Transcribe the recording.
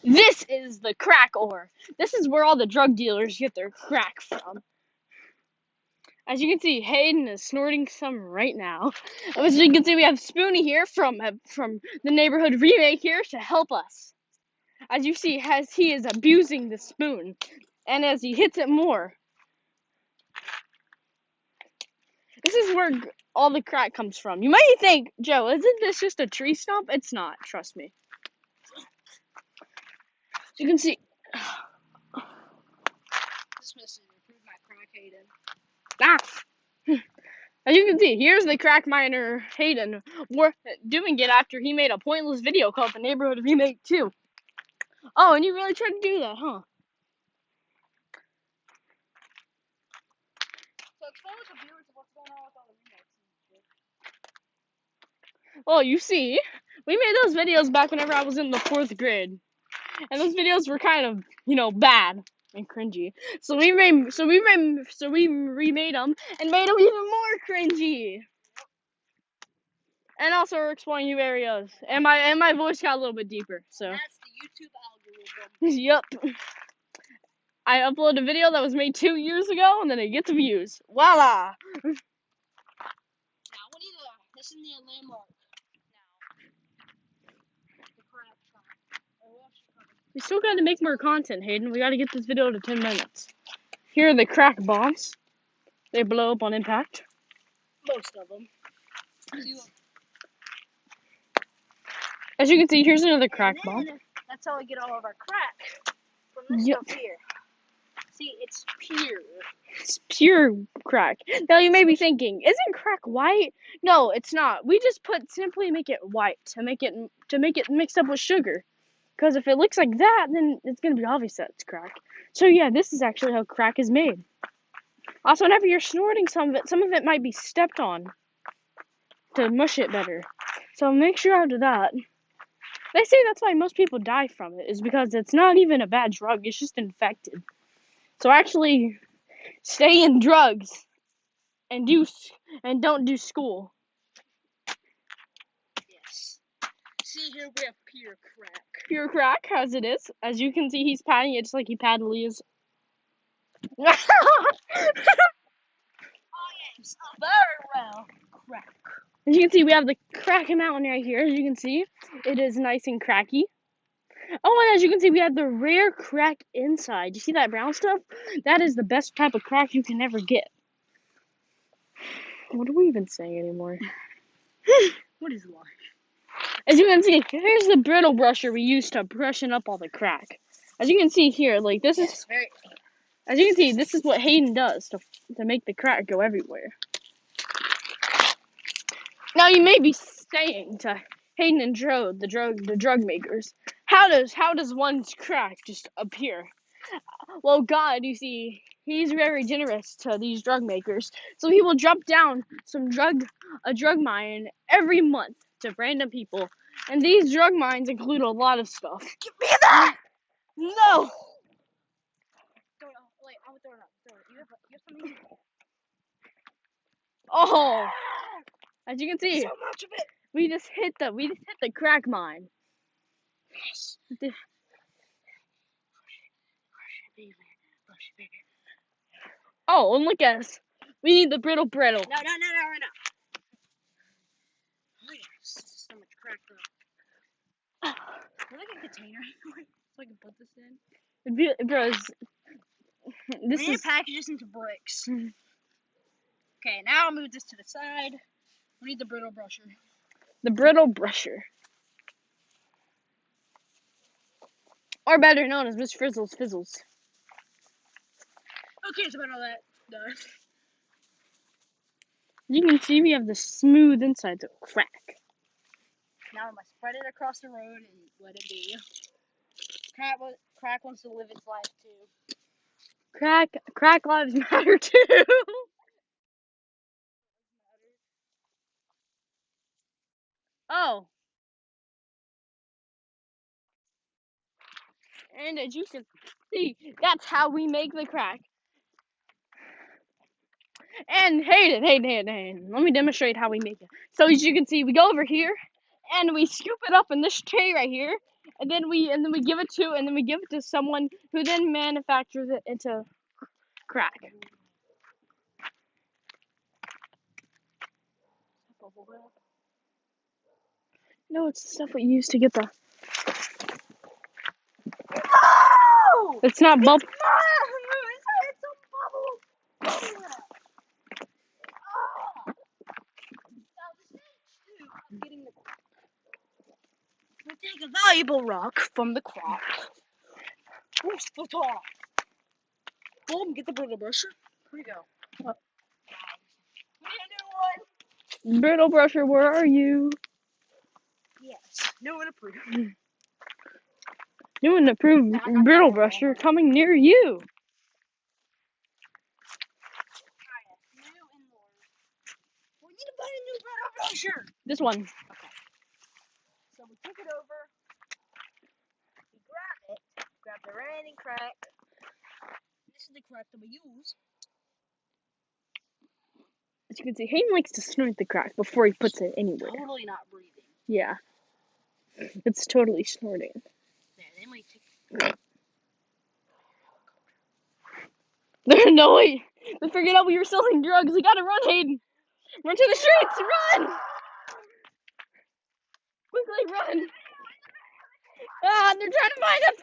This is the crack ore. This is where all the drug dealers get their crack from. As you can see, Hayden is snorting some right now. As you can see, we have Spoonie here from the neighborhood remake here to help us. As you see, as he is abusing the spoon, and as he hits it more. This is where all the crack comes from. You might think, Joe, isn't this just a tree stump? It's not, trust me. As you can see. This was to improve my crack, Hayden. As you can see, here's the crack miner Hayden doing it after he made a pointless video called The Neighborhood Remake 2. Oh, and you really tried to do that, huh? So explain to the viewers what's going on with all the remakes and shit. Well, you see, we made those videos back whenever I was in the 4th grade. And those videos were kind of, bad and cringy. So we remade them and made them even more cringy. And also we're exploring new areas. And my voice got a little bit deeper, so. That's the YouTube algorithm. Yep. I uploaded a video that was made 2 years ago, and then it gets views. Voila! Now we need this is the landmark. Now. The crack track. We still gotta make more content, Hayden. We gotta get this video to 10 minutes. Here are the crack bombs. They blow up on impact. Most of them. As you can see, here's another crack bomb. That's how we get all of our crack. From this stuff here. See, it's pure. It's pure crack. Now you may be thinking, isn't crack white? No, it's not. We just simply make it white to make it mixed up with sugar. Because if it looks like that, then it's gonna be obvious that it's crack. So yeah, this is actually how crack is made. Also, whenever you're snorting some of it might be stepped on to mush it better. So make sure out of that. They say that's why most people die from it, is because it's not even a bad drug, it's just infected. So actually, stay in drugs and don't do school. Yes. See here we have pure crack. Pure crack, as it is. As you can see, he's patting it just like he patted Leah's. Oh yes, very well. Crack. As you can see, we have the crack mountain right here. As you can see, it is nice and cracky. Oh, and as you can see, we have the rare crack inside. You see that brown stuff? That is the best type of crack you can ever get. What are we even saying anymore? What is life? As you can see, here's the brittle brusher we use to brushing up all the crack. As you can see here, like this is. As you can see, this is what Hayden does to make the crack go everywhere. Now you may be saying to Hayden and Joe, the drug makers, how does one's crack just appear? Well, God, you see, he's very generous to these drug makers, so he will drop down a drug mine every month to random people, and these drug mines include a lot of stuff. Give me that! No. Wait, I'll throw it up. You have something? Oh, as you can see, So much of it. we just hit the crack mine. Yes. Oh, and look at us. We need the brittle. No, right now. Oh yes, so much crack though. Is like a container so I can put this in? Bros, this we need is to package this into bricks. Okay, now I'll move this to the side. We need the brittle brusher. the brittle brusher, or better known as Miss Frizzle's Fizzles. Okay, so about all that done. You can see we have the smooth insides of crack. Now I'm gonna spread it across the road and let it be. Crack wants to live its life too. Crack lives matter too. Oh. And as you can see, that's how we make the crack. And Hayden, let me demonstrate how we make it. So as you can see, we go over here, and we scoop it up in this tray right here, and then we give it to someone who then manufactures it into crack. No, it's the stuff we use to get the. No! It's not bubble. It's a bubble. We take a valuable rock from the crop. Push the top. Boom, get the brittle brusher. Here we go. What? We need a new one. Brittle brusher, where are you? Yes, new and approved. New and approved brittle brusher coming near you. We need to buy a new brittle brusher. This one. So we took it over. We grab the remaining crack. This is the crack that we use. As you can see, Hayden likes to snort the crack before he puts it anywhere. Totally not breathing. Yeah. It's totally snorting. Yeah, they might take. No, wait. They figured out we were selling drugs. We gotta run, Hayden. Run to the streets. Run. Quickly, run. Ah, they're trying to find us.